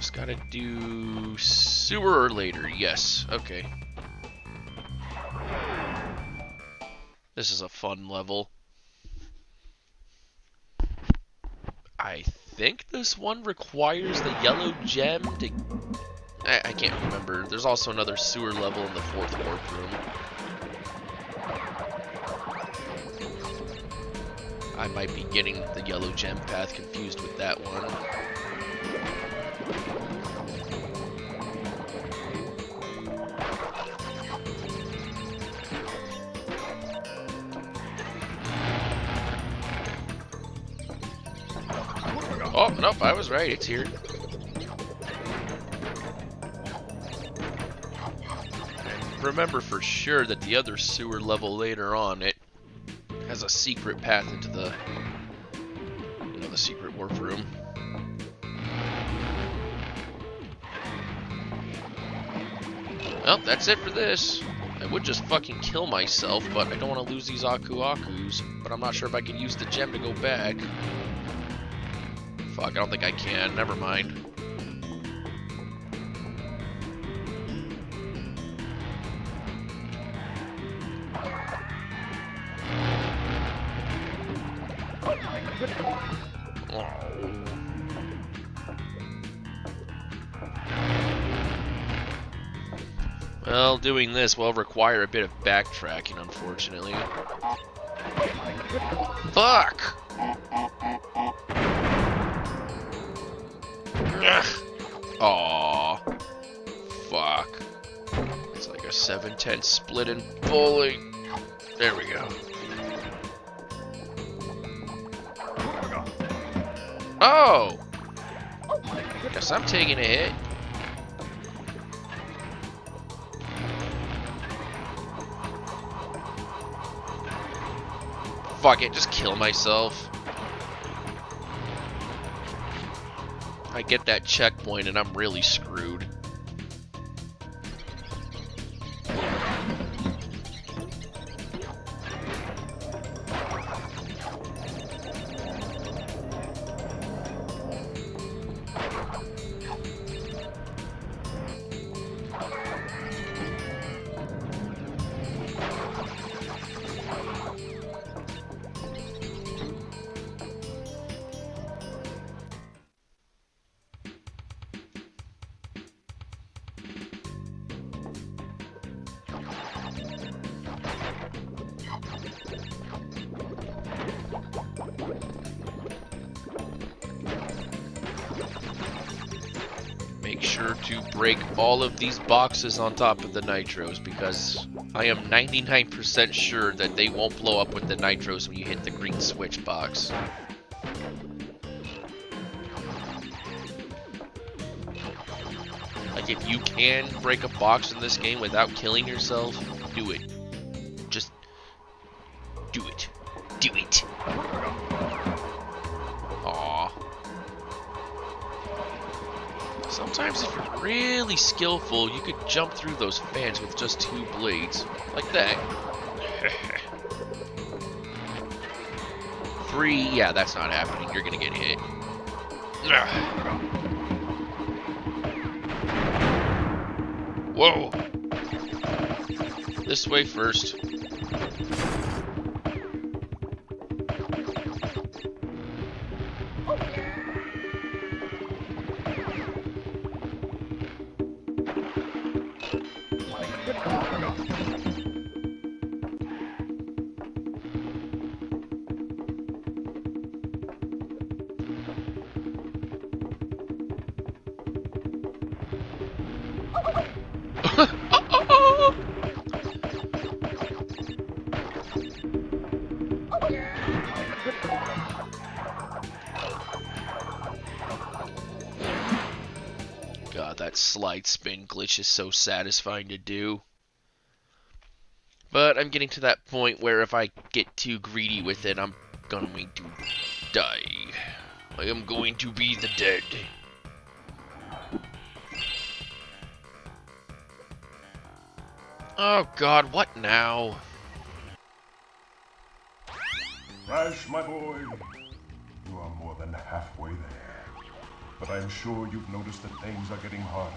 Just gotta do sewer later. Yes. Okay. This is a fun level. I think this one requires the yellow gem to... I can't remember. There's also another sewer level in the 4th warp room. I might be getting the yellow gem path confused with that one. Oh, nope, I was right. It's here. And remember for sure that the other sewer level later on, it has a secret path into the, the secret warp room. Well, that's it for this. I would just fucking kill myself, but I don't want to lose these Aku-Akus. But I'm not sure if I can use the gem to go back. Fuck, I don't think I can. Never mind. Well, doing this will require a bit of backtracking, unfortunately. Fuck! Aww. Fuck. It's like a 7-10 split in bowling. There we go. Oh! Guess I'm taking a hit. Fuck it, just kill myself. I get that checkpoint and I'm really screwed. Make sure to break all of these boxes on top of the nitros, because I am 99% sure that they won't blow up with the nitros when you hit the green switch box. Like, if you can break a box in this game without killing yourself, do it. Just do it. Do it. Aww. Sometimes if you're really skillful, you could jump through those fans with just 2 blades. Like that. 3, yeah, that's not happening. You're gonna get hit. Whoa! This way first. God, that slide spin glitch is so satisfying to do. But I'm getting to that point where if I get too greedy with it, I'm going to die. I am going to be the dead. Oh God, what now? Crash, my boy. You are more than halfway there. but I'm sure you've noticed that things are getting harder.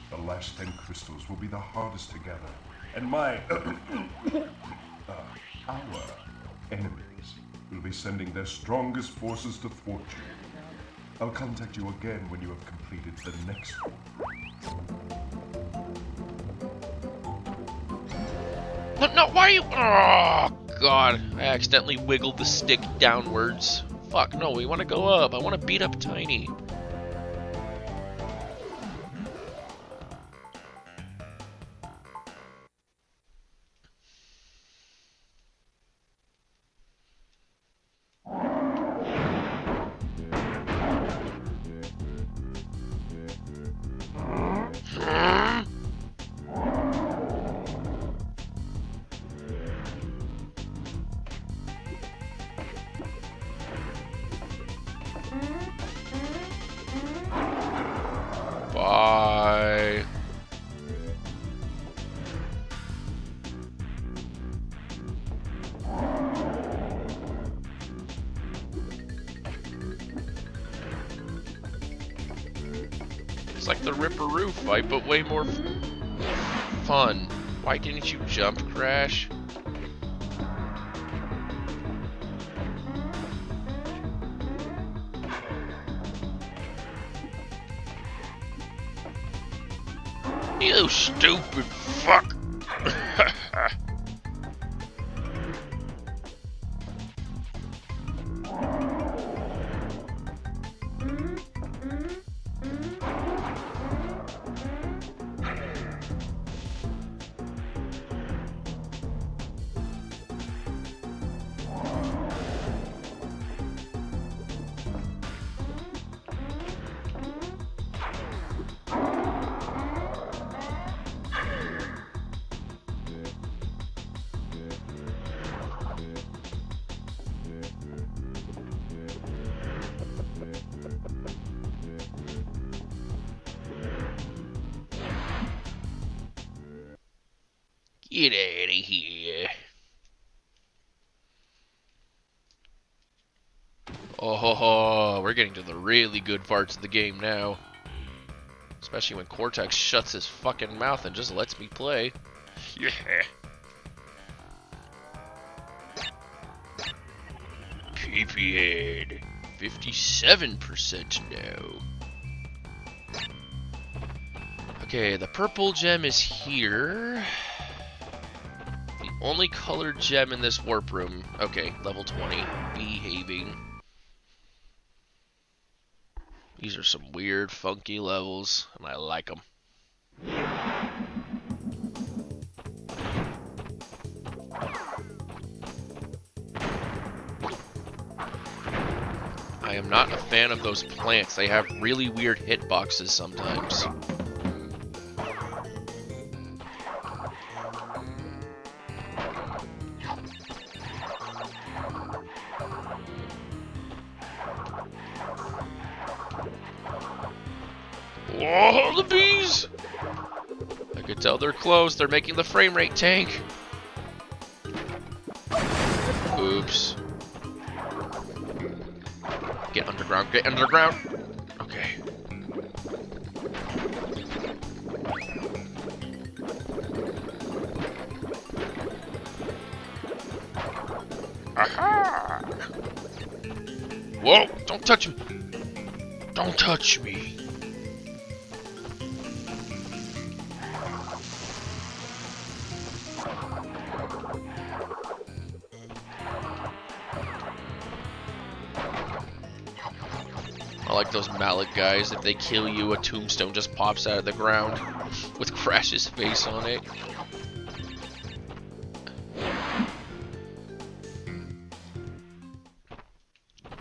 The last 10 crystals will be the hardest to gather, and our enemies will be sending their strongest forces to thwart you. I'll contact you again when you have completed the next one. No, why are you... Oh, God. I accidentally wiggled the stick downwards. Fuck, no, we want to go up. I want to beat up Tiny. Bye. It's like the Ripperoo fight, but way more fun. Why didn't you jump, Crash? You stupid fuck! Get out of here. Oh ho ho, we're getting to the really good parts of the game now. Especially when Cortex shuts his fucking mouth and just lets me play. Yeah. Peepee head. 57% now. Okay, the purple gem is here. The only colored gem in this warp room. Okay, level 20. Behaving. These are some weird, funky levels, and I like them. I am not a fan of those plants. They have really weird hitboxes sometimes. Whoa, the bees! I could tell they're close. They're making the frame rate tank. Oops. Get underground, get underground. Okay. Aha! Whoa, don't touch me. Don't touch me. I like those mallet guys. If they kill you, a tombstone just pops out of the ground with Crash's face on it.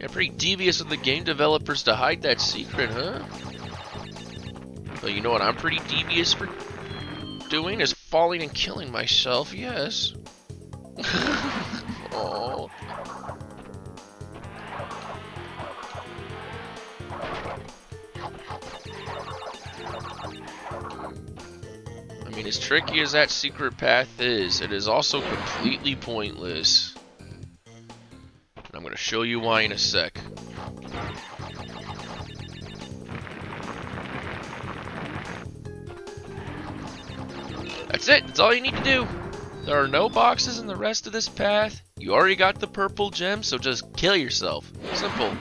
Yeah, pretty devious of the game developers to hide that secret, huh? Well, you know what I'm pretty devious for doing? Is falling and killing myself, yes. Oh. I mean, as tricky as that secret path is, it is also completely pointless. I'm going to show you why in a sec. That's it. That's all you need to do. There are no boxes in the rest of this path. You already got the purple gem, so just kill yourself. Simple.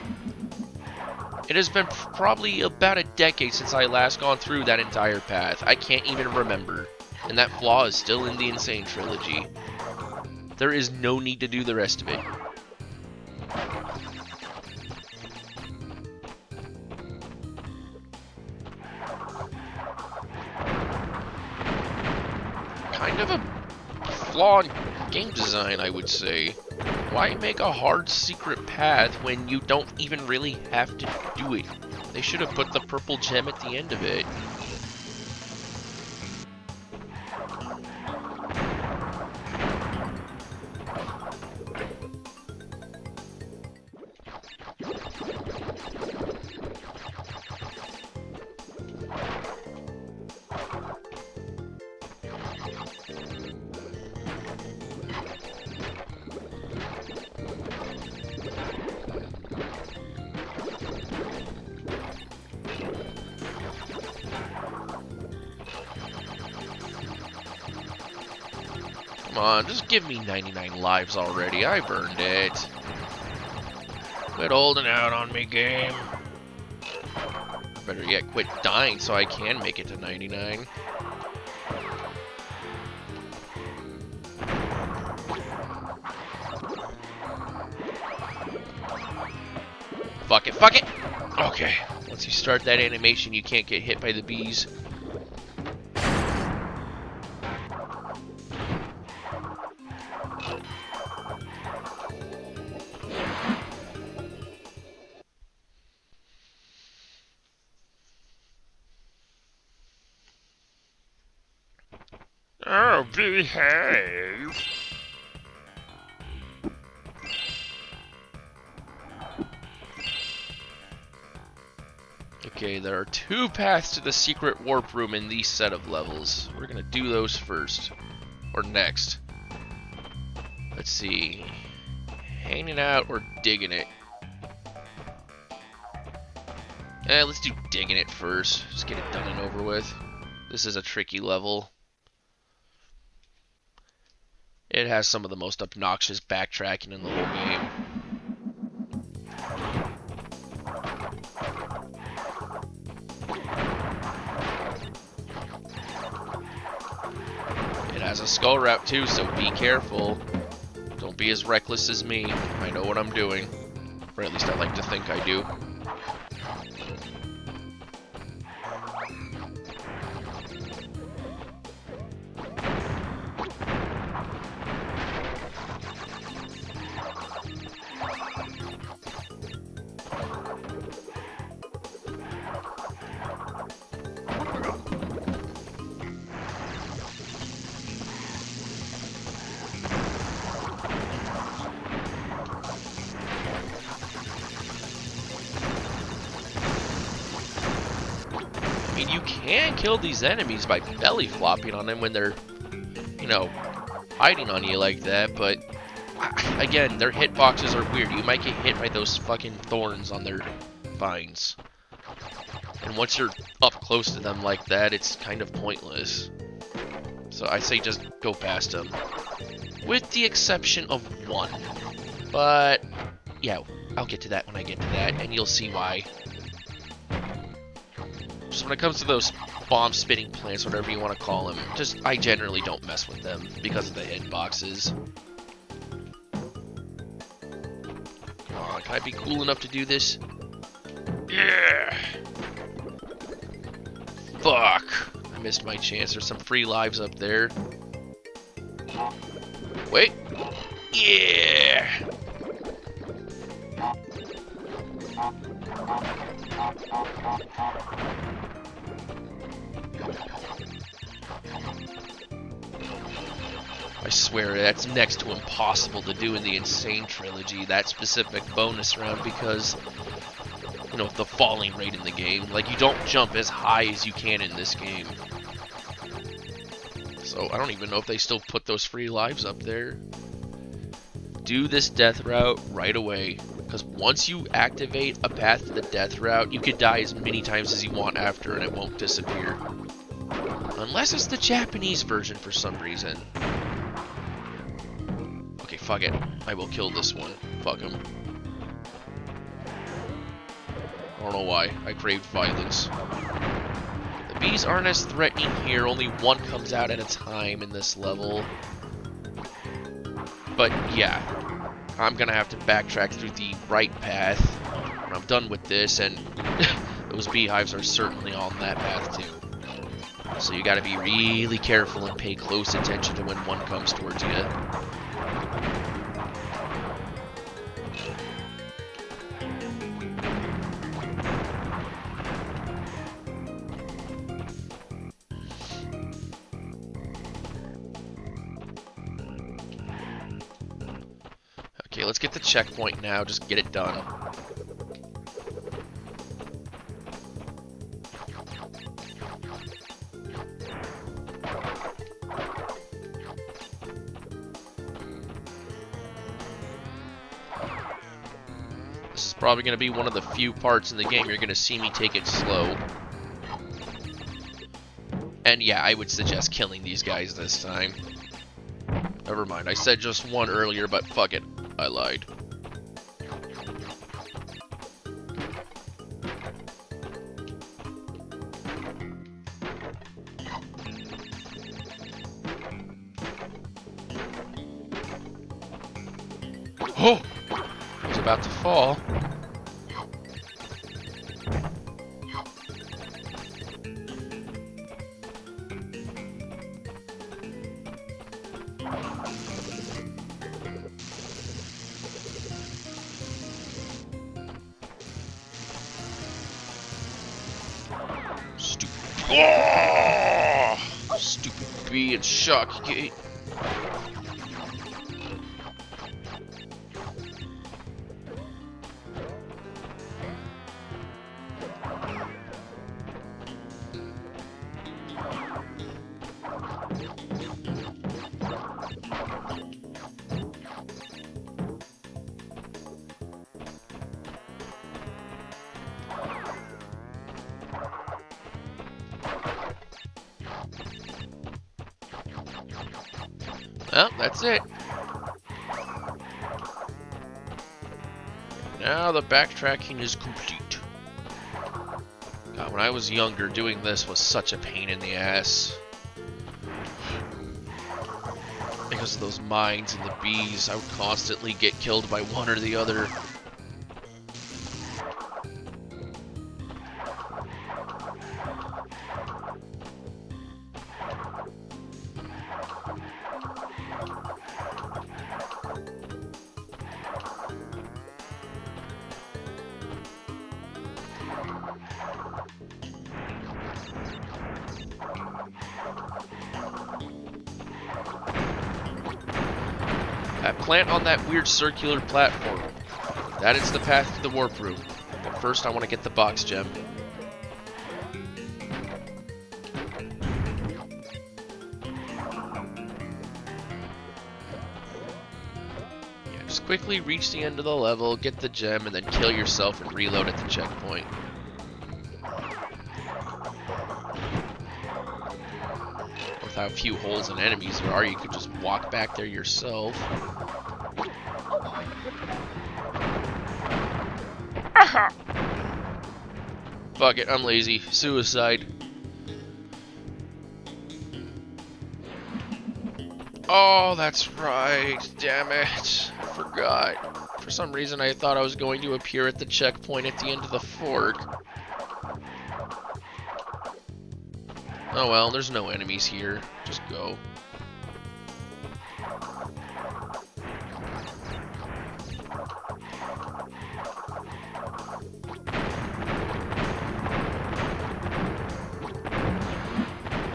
It has been probably about a decade since I last gone through that entire path. I can't even remember. And that flaw is still in the Insane Trilogy. There is no need to do the rest of it. Kind of a flaw in game design, I would say. Why make a hard secret path when you don't even really have to do it? They should have put the purple gem at the end of it. Come on, just give me 99 lives already. I've earned it. Quit holding out on me, game. Better yet, quit dying so I can make it to 99. Fuck it, fuck it! Okay, once you start that animation, you can't get hit by the bees. Oh, behave! Okay, there are 2 paths to the secret warp room in these set of levels. We're gonna do those first. Or next. Let's see. Hanging out or digging it? Let's do digging it first. Just get it done and over with. This is a tricky level. It has some of the most obnoxious backtracking in the whole game. It has a skull wrap too, so be careful. Don't be as reckless as me. I know what I'm doing. Or at least I like to think I do. I mean, you can kill these enemies by belly flopping on them when they're, you know, hiding on you like that, but again, their hitboxes are weird. You might get hit by those fucking thorns on their vines. And once you're up close to them like that, it's kind of pointless. So I say just go past them. With the exception of one. But, yeah, I'll get to that when I get to that, and you'll see why. So when it comes to those bomb-spitting plants, whatever you want to call them, I generally don't mess with them because of the hitboxes. Come on, can I be cool enough to do this? Yeah! Fuck! I missed my chance. There's some free lives up there. Wait! Yeah! I swear that's next to impossible to do in the Insane Trilogy, that specific bonus round, because, you know, the falling rate in the game. Like, you don't jump as high as you can in this game. So, I don't even know if they still put those free lives up there. Do this death route right away, because once you activate a path to the death route, you could die as many times as you want after, and it won't disappear. Unless it's the Japanese version for some reason. Okay, fuck it. I will kill this one. Fuck him. I don't know why. I craved violence. The bees aren't as threatening here. Only one comes out at a time in this level. But yeah, I'm gonna have to backtrack through the right path when I'm done with this, and those beehives are certainly on that path too. So you gotta be really careful and pay close attention to when one comes towards you. Okay, let's get the checkpoint now, just get it done. This is probably going to be one of the few parts in the game you're going to see me take it slow. And yeah, I would suggest killing these guys this time. Never mind, I said just one earlier, but fuck it, I lied. Oh! I was about to fall. Stupid. Oh! Stupid bee and shock gate. Well, that's it. Now the backtracking is complete. God, when I was younger, doing this was such a pain in the ass. Because of those mines and the bees, I would constantly get killed by one or the other. That plant on that weird circular platform. That is the path to the warp room. But first I want to get the box gem. Yeah, just quickly reach the end of the level, get the gem, and then kill yourself and reload at the checkpoint. With how few holes and enemies there are, you could just walk back there yourself. Fuck it, I'm lazy. Suicide. Oh, that's right. Damn it. I forgot. For some reason, I thought I was going to appear at the checkpoint at the end of the fork. Oh well, there's no enemies here. Just go.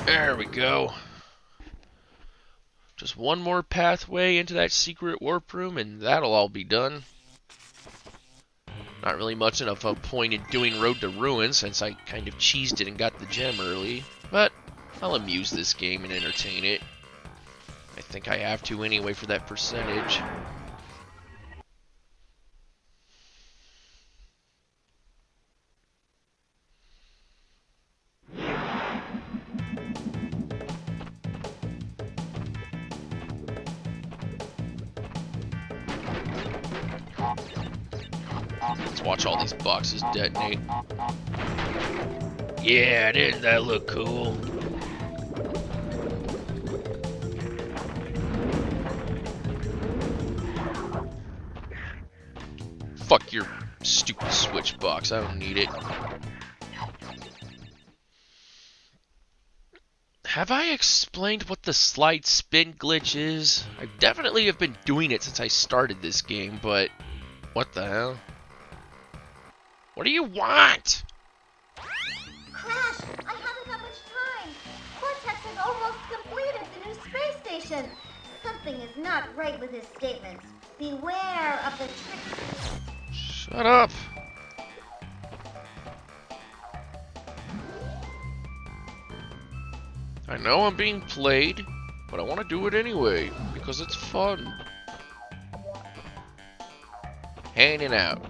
There we go. Just one more pathway into that secret warp room and that'll all be done. Not really much of a point in doing Road to Ruin since I kind of cheesed it and got the gem early. But I'll amuse this game and entertain it. I think I have to anyway for that percentage. Let's watch all these boxes detonate. Yeah, didn't that look cool? Fuck your stupid switch box, I don't need it. Have I explained what the slide spin glitch is? I definitely have been doing it since I started this game, but what the hell? What do you want? Crash, I haven't got much time. Cortex has almost completed the new space station. Something is not right with his statements. Beware of the tricksters. Shut up. I know I'm being played, but I want to do it anyway, because it's fun. Hanging out.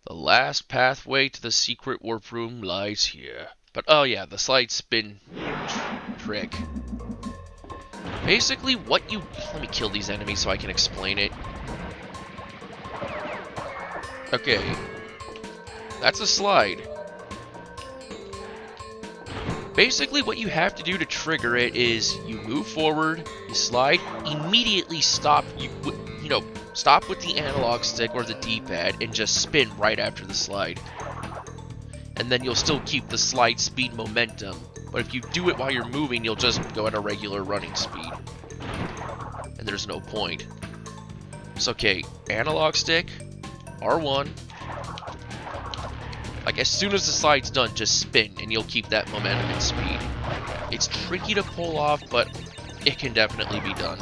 The last pathway to the secret warp room lies here. But oh yeah, the slide spin trick. Basically what you... Let me kill these enemies so I can explain it. Okay. That's a slide. Basically, what you have to do to trigger it is you move forward, you slide, immediately stop. Stop with the analog stick or the D-pad and just spin right after the slide. And then you'll still keep the slide speed momentum. But if you do it while you're moving, you'll just go at a regular running speed. And there's no point. So, okay, analog stick, R1. Like, as soon as the slide's done, just spin, and you'll keep that momentum and speed. It's tricky to pull off, but it can definitely be done.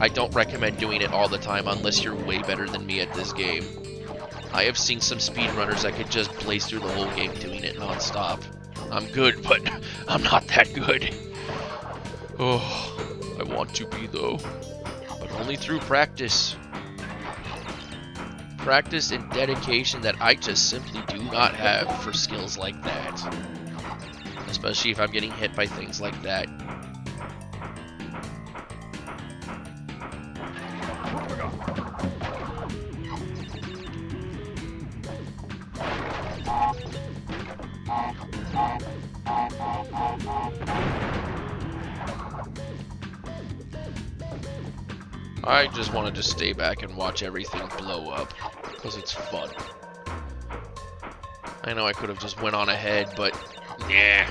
I don't recommend doing it all the time unless you're way better than me at this game. I have seen some speedrunners that could just blaze through the whole game doing it non-stop. I'm good, but I'm not that good. Oh, I want to be, though. But only through practice. Practice and dedication that I just simply do not have for skills like that. Especially if I'm getting hit by things like that. I just wanted to stay back and watch everything blow up, because it's fun. I know I could have just went on ahead, but yeah.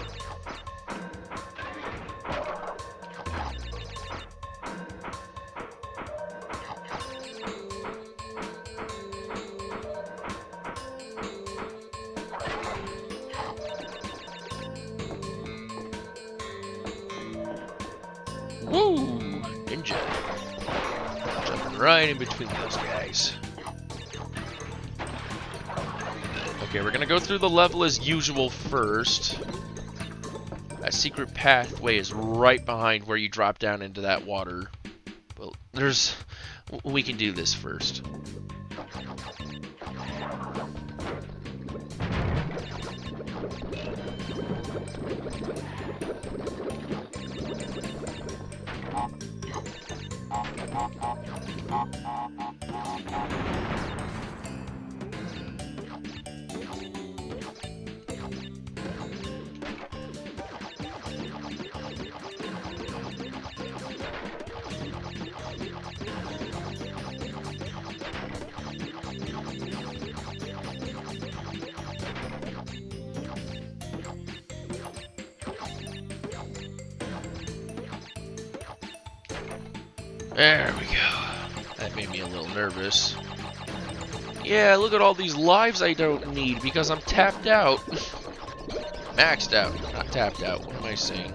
Woo! Ninja. Jumping right in between those guys. Okay, we're gonna go through the level as usual first. That secret pathway is right behind where you drop down into that water. Well, we can do this first. There we go. That made me a little nervous. Yeah, look at all these lives I don't need because I'm tapped out. Maxed out, not tapped out. What am I saying?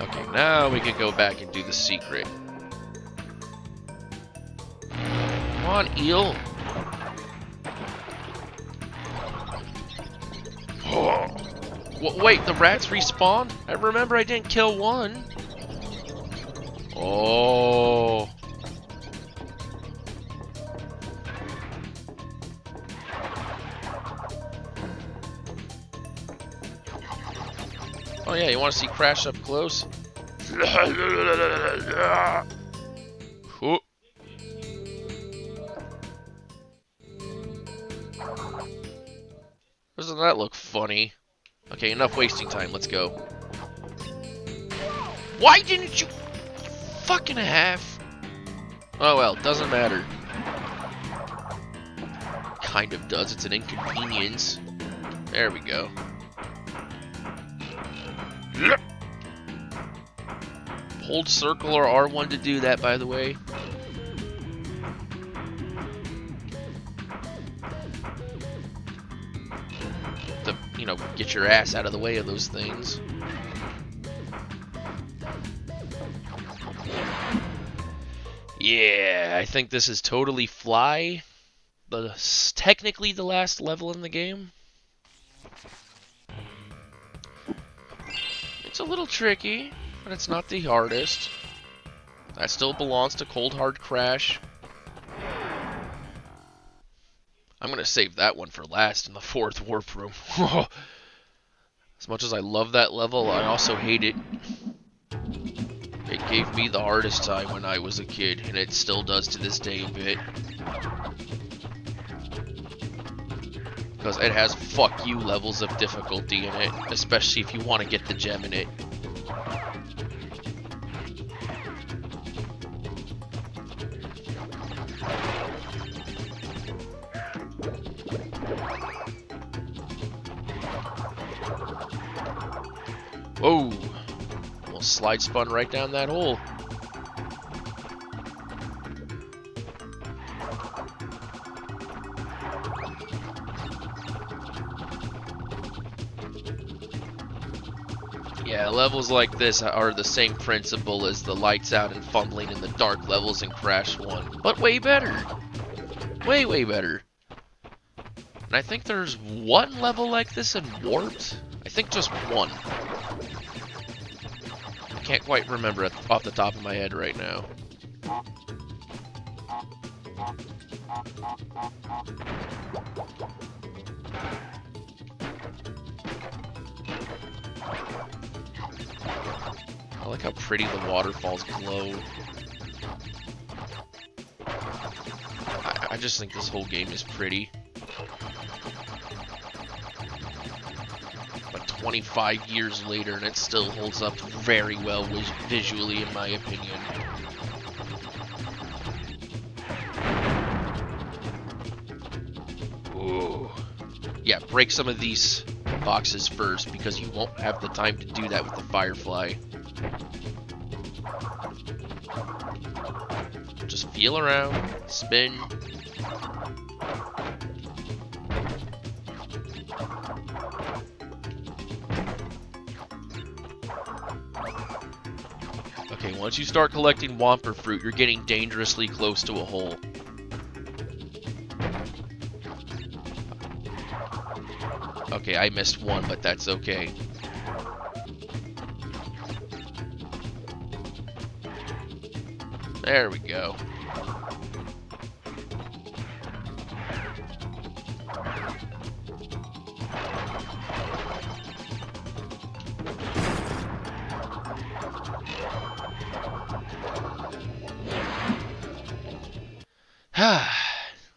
Okay, now we can go back and do the secret. Come on, eel. Oh. Wait, the rats respawn? I remember I didn't kill one. Oh. Oh yeah, you want to see Crash up close? Cool. Doesn't that look funny? Okay, enough wasting time. Let's go. Why didn't you fucking half? Oh well, doesn't matter. Kind of does. It's an inconvenience. There we go. Hold circle or R1 to do that, by the way. To, you know, get your ass out of the way of those things. Yeah, I think this is totally Fly. Technically the last level in the game. It's a little tricky, but it's not the hardest. That still belongs to Cold Hard Crash. I'm gonna save that one for last in the 4th warp room. As much as I love that level, I also hate it. It gave me the hardest time when I was a kid, and it still does to this day a bit. Because it has fuck you levels of difficulty in it, especially if you want to get the gem in it. Whoa! Well, slide spun right down that hole. Yeah, levels like this are the same principle as the lights out and fumbling in the dark levels in Crash 1, but way better. Way, way better. And I think there's one level like this in Warped. I think just one. I can't quite remember it off the top of my head right now. I like how pretty the waterfalls glow. I just think this whole game is pretty. Like 25 years later, and it still holds up very well visually, in my opinion. Ooh. Yeah, break some of these boxes first, because you won't have the time to do that with the Firefly. Just feel around, spin. Okay, once you start collecting Whomper Fruit, you're getting dangerously close to a hole. Okay, I missed one, but that's okay. There we go.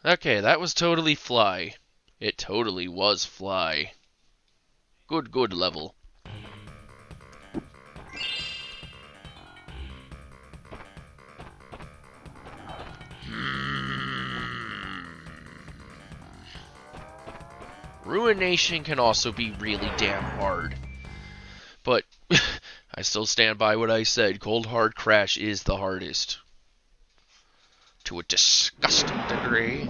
Okay, that was totally Fly. It totally was Fly. Good level. Ruination can also be really damn hard. But I still stand by what I said. Cold Hard Crash is the hardest. To a disgusting degree.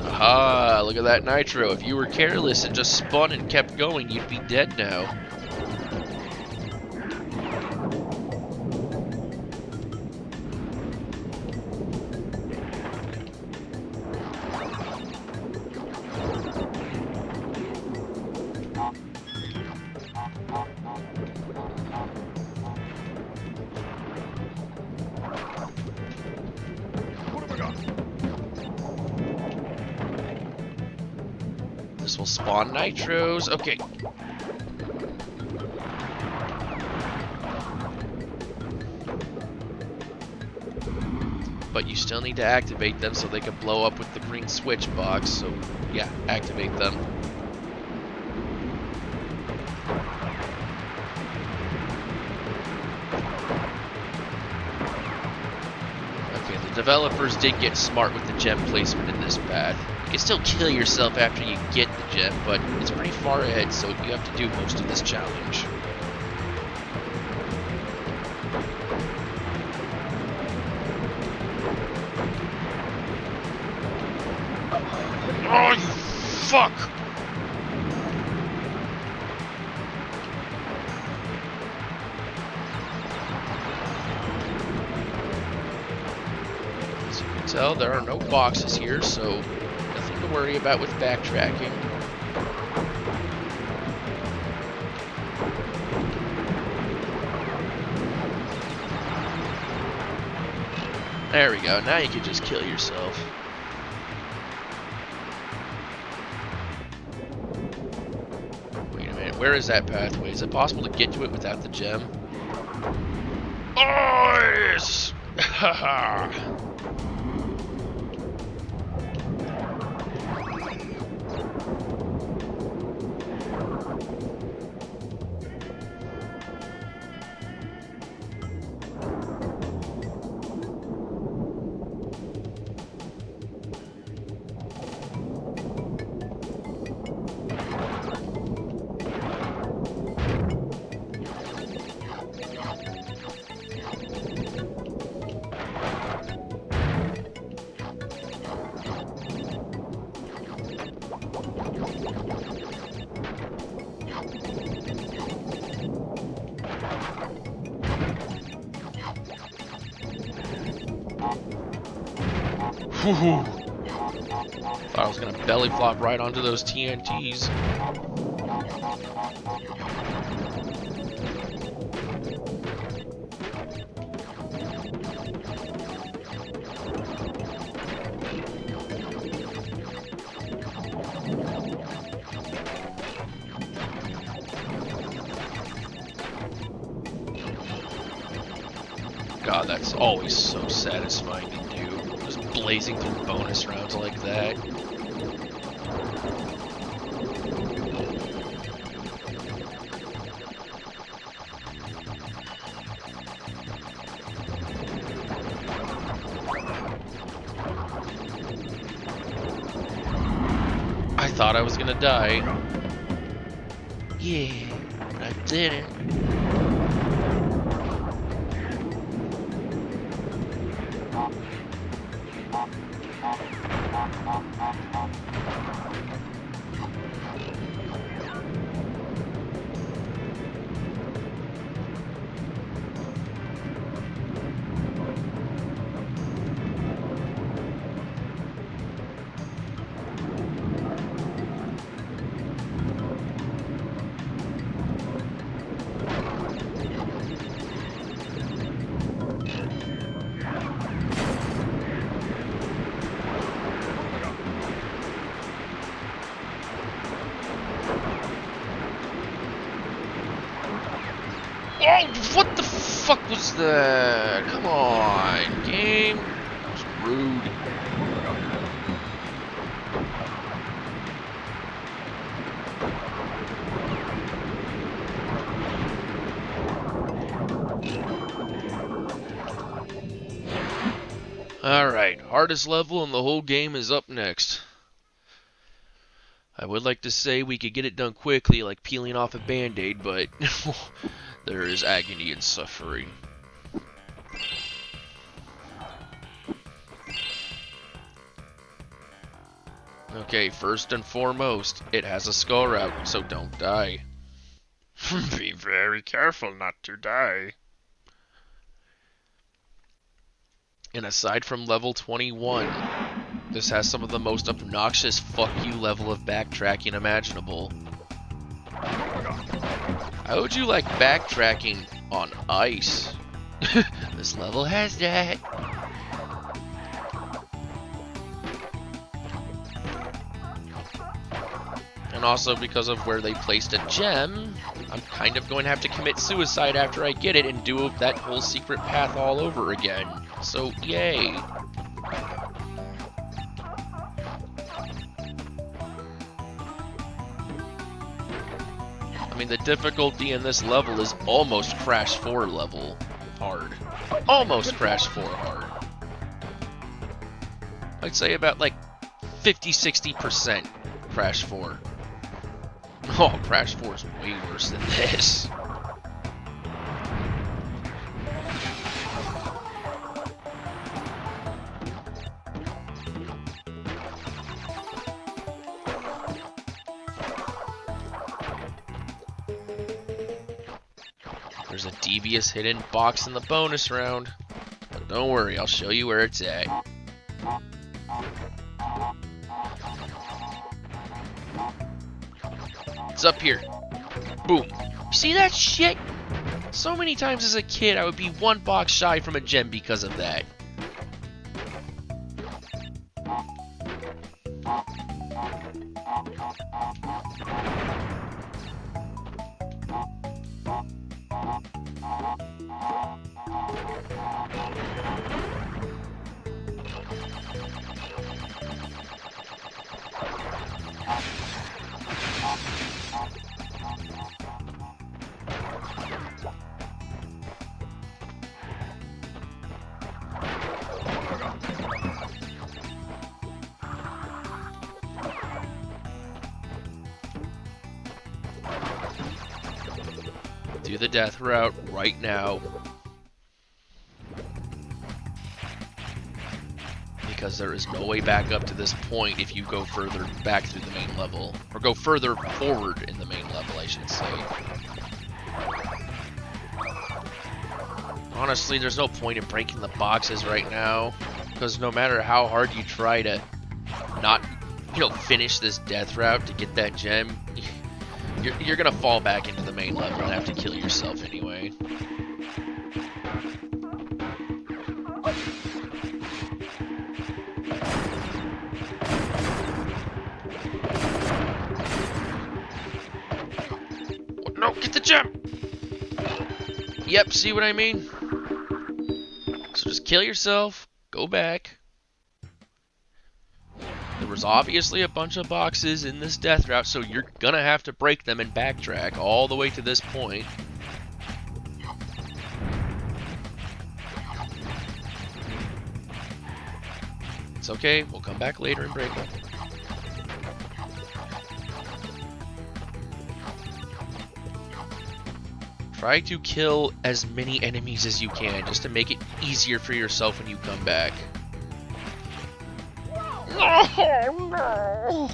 Aha, look at that nitro. If you were careless and just spun and kept going, you'd be dead now. They'll spawn nitros. Okay. But you still need to activate them so they can blow up with the green switch box. So, yeah, activate them. Okay, the developers did get smart with the gem placement in this path. You can still kill yourself after you get the gem, but it's pretty far ahead, so you have to do most of this challenge. Oh, you fuck! As you can tell, there are no boxes here, so nothing to worry about with backtracking. There we go, now you can just kill yourself. Wait a minute, where is that pathway? Is it possible to get to it without the gem? Oh, yes! Haha! Whew. Thought I was gonna belly flop right onto those TNTs. God, that's always so satisfying to do. Just blazing through bonus rounds like that. I thought I was gonna die. Yeah, but I didn't. Oh, what the fuck was that? Come on, game. That was rude. Alright, hardest level in the whole game is up next. I would like to say we could get it done quickly, like peeling off a band-aid, but there is agony and suffering. Okay, first and foremost, it has a skull route, so don't die. Be very careful not to die. And aside from level 21, this has some of the most obnoxious fuck you level of backtracking imaginable. How would you like backtracking on ice? This level has that. And also because of where they placed a gem, I'm kind of going to have to commit suicide after I get it and do that whole secret path all over again. So, yay. I mean, the difficulty in this level is almost Crash 4 level hard. Almost Crash 4 hard. I'd say about like 50-60% Crash 4. Oh, Crash 4 is way worse than this. There's a devious hidden box in the bonus round. But don't worry, I'll show you where it's at. It's up here. Boom. See that shit? So many times as a kid, I would be one box shy from a gem because of that. Do the death route right now. Because there is no way back up to this point if you go further back through the main level. Or go further forward in the main level, I should say. Honestly, there's no point in breaking the boxes right now. Because no matter how hard you try to not, finish this death route to get that gem, you're gonna fall back into the main level and have to kill yourself anyway. No, get the gem! Yep, see what I mean? So just kill yourself, go back. There was obviously a bunch of boxes in this death route, so you're gonna have to break them and backtrack all the way to this point. It's okay, we'll come back later and break them. Try to kill as many enemies as you can, just to make it easier for yourself when you come back. Oh, no!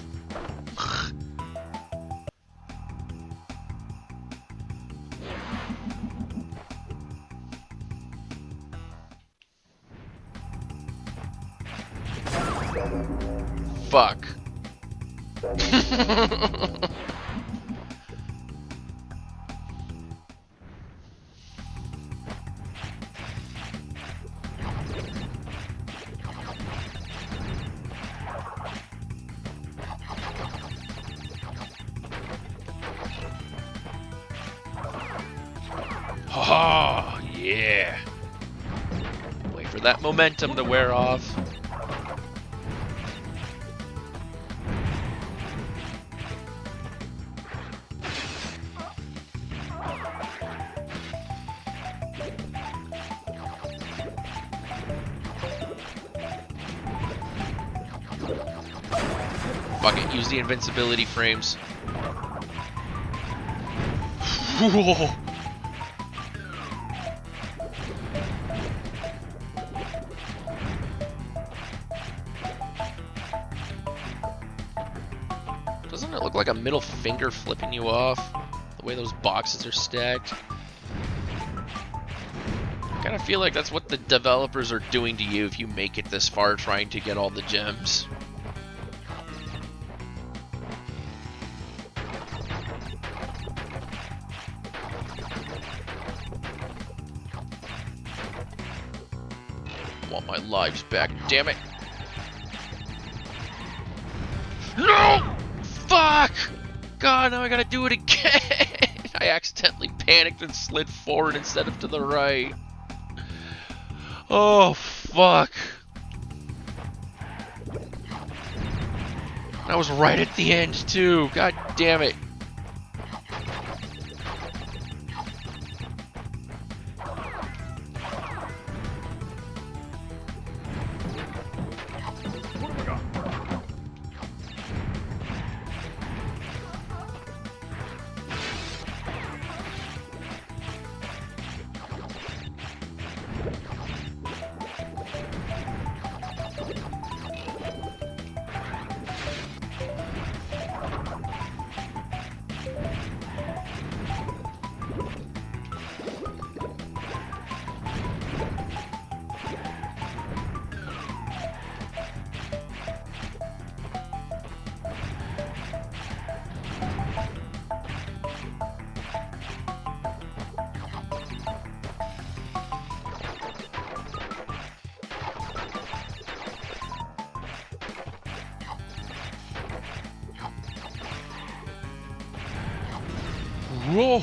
Fuck. Oh, yeah. Wait for that momentum to wear off. Fuck it, use the invincibility frames. Whoa. Doesn't it look like a middle finger flipping you off? The way those boxes are stacked. I kind of feel like that's what the developers are doing to you if you make it this far trying to get all the gems. I want my lives back, damn it. No! Fuck! god, now I gotta do it again! I accidentally panicked and slid forward instead of to the right. Oh, fuck. I was right at the end, too. God damn it. Whoa!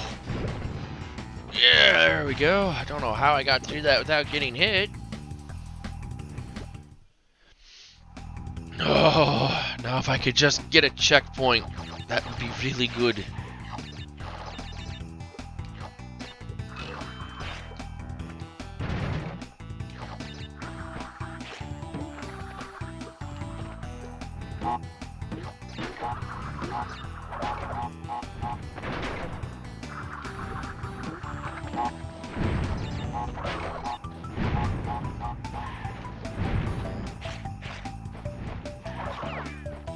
Yeah, there we go. I don't know how I got through that without getting hit. Oh, now if I could just get a checkpoint, that would be really good.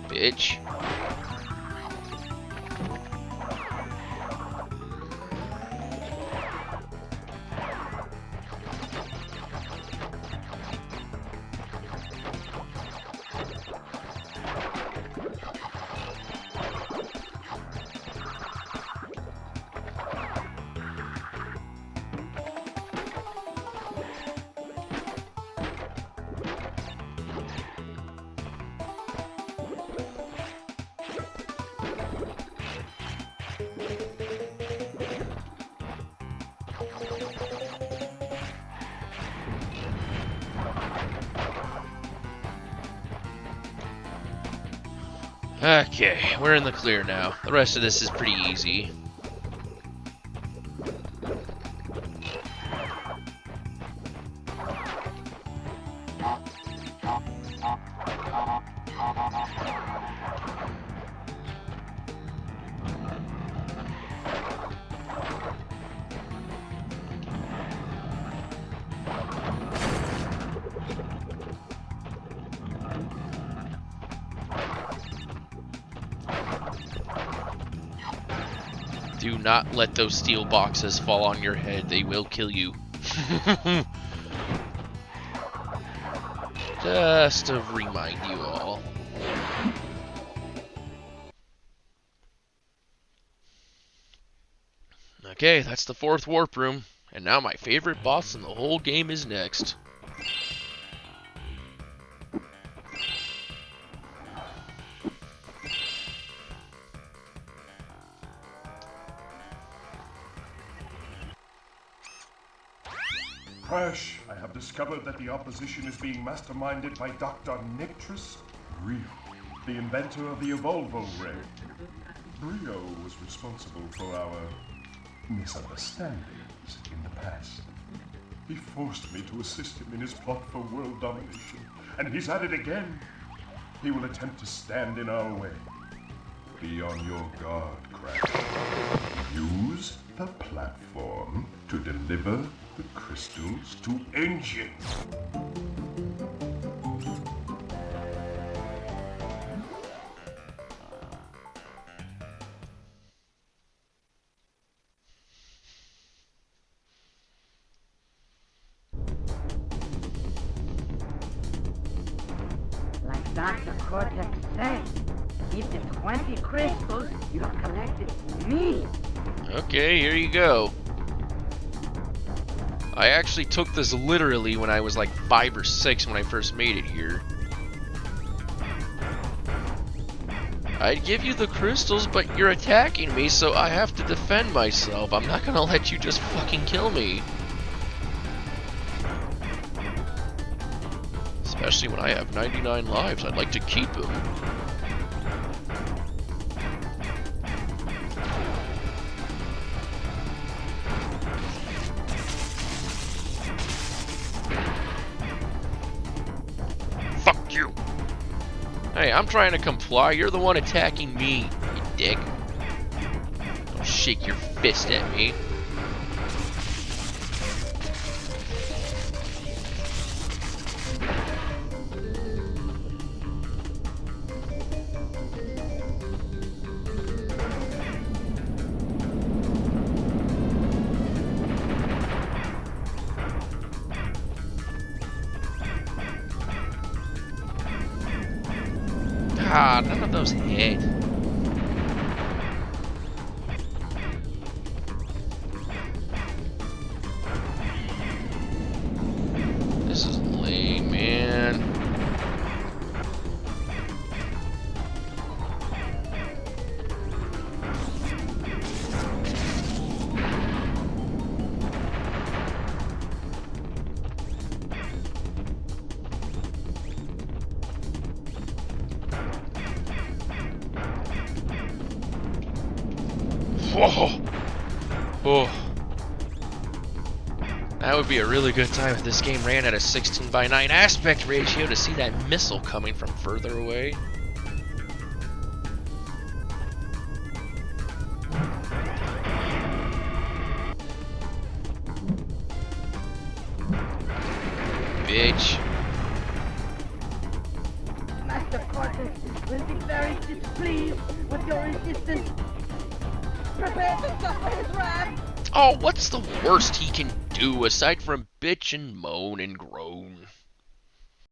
Bitch. Okay, we're in the clear now. The rest of this is pretty easy. Do not let those steel boxes fall on your head. They will kill you. Just to remind you all. Okay, that's the 4th warp room. And now my favorite boss in the whole game is next. Crash, I have discovered that the opposition is being masterminded by Dr. Nictrus Brio, the inventor of the Evolvo Ray. Brio was responsible for our misunderstandings in the past. He forced me to assist him in his plot for world domination, and he's at it again. He will attempt to stand in our way. Be on your guard, Crash. Use the platform to deliver the crystals to Engine. Like Dr. Cortex said, keep the 20 crystals you have collected for me. Okay, here you go. I actually took this literally when I was like 5 or 6 when I first made it here. I'd give you the crystals, but you're attacking me, so I have to defend myself. I'm not gonna let you just fucking kill me. Especially when I have 99 lives, I'd like to keep them. Fuck you! Hey, I'm trying to comply. You're the one attacking me, you dick. Don't shake your fist at me. Ah, none of those hit. This is lame, man. Whoa! Oh. That would be a really good time if this game ran at a 16:9 aspect ratio to see that missile coming from further away. Bitch. Master Cortex will be very displeased with your resistance. Prepare to suffer his wrath. Oh, what's the worst he can do aside from bitch and moan and groan?